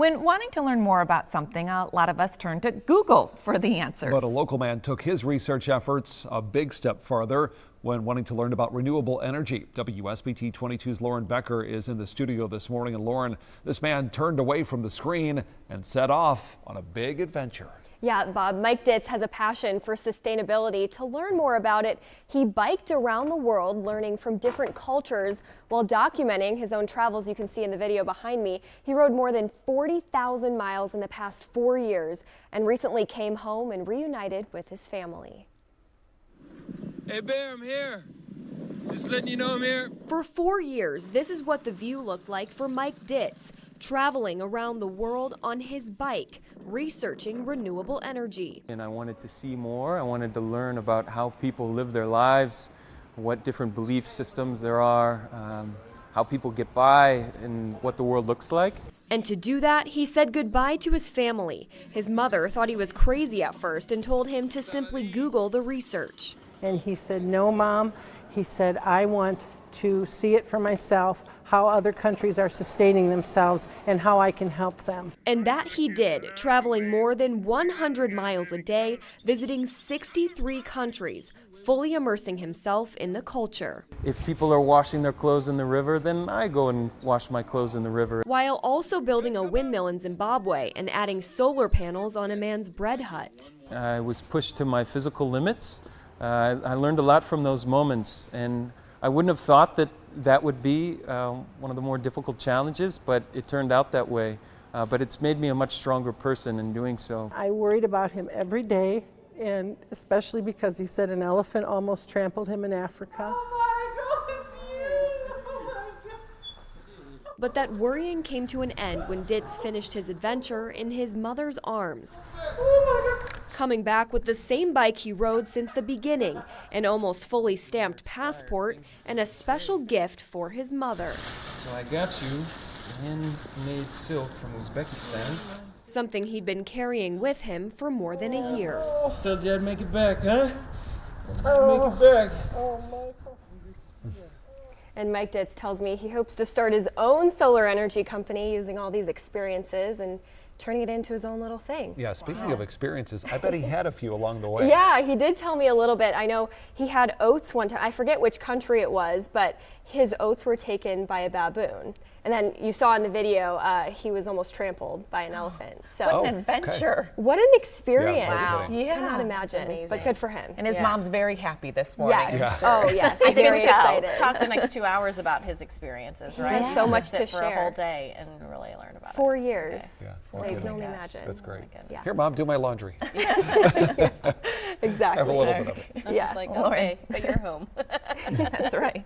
When wanting to learn more about something, a lot of us turn to Google for the answers. But a local man took his research efforts a big step farther when wanting to learn about renewable energy. WSBT 22's Lauren Becker is in the studio this morning. And Lauren, this man turned away from the screen and set off on a big adventure. Yeah, Bob, Mike Ditz has a passion for sustainability. To learn more about it, he biked around the world learning from different cultures while documenting his own travels. You can see in the video behind me. He rode more than 40,000 miles in the past 4 years and recently came home and reunited with his family. Hey Bear, I'm here. Just letting you know I'm here. For 4 years, this is what the view looked like for Mike Ditz, traveling around the world on his bike, researching renewable energy. And I wanted to see more. I wanted to learn about how people live their lives, what different belief systems there are, how people get by, and what the world looks like. And to do that, he said goodbye to his family. His mother thought he was crazy at first and told him to simply Google the research. And he said, "No, Mom." He said, "I want to see it for myself, how other countries are sustaining themselves and how I can help them." And that he did, traveling more than 100 miles a day, visiting 63 countries, fully immersing himself in the culture. If people are washing their clothes in the river, then I go and wash my clothes in the river. While also building a windmill in Zimbabwe and adding solar panels on a man's bread hut. I was pushed to my physical limits. I learned a lot from those moments, and I wouldn't have thought that that would be one of the more difficult challenges, but it turned out that way. But it's made me a much stronger person in doing so. I worried about him every day, and especially because he said an elephant almost trampled him in Africa. But that worrying came to an end when Ditz finished his adventure in his mother's arms. Coming back with the same bike he rode since the beginning, an almost fully stamped passport, and a special gift for his mother. So I got you handmade silk from Uzbekistan. Something he'd been carrying with him for more than a year. Told you I'd make it back, huh? Make it back. And Mike Ditz tells me he hopes to start his own solar energy company using all these experiences and turning it into his own little thing. Yeah, speaking of experiences, I bet he had a few along the way. Yeah, he did tell me a little bit. I know he had oats one time. I forget which country it was, but his oats were taken by a baboon. And then you saw in the video, he was almost trampled by an elephant. So What an adventure. What an experience. Yeah, Yeah. I cannot imagine, but good for him. And his mom's very happy this morning. Yes. I'm sure. Oh, yes. I think Very we could excited. talk the next 2 hours about his experiences, right? has so much Just to sit for a share. whole day and really learn about 4 it. years. Yeah, So you can only imagine. That's great. Yeah. Here, Mom, do my laundry. Exactly. Have a little bit of it. Yeah. It's like, Lauren. okay, but you're home. That's right.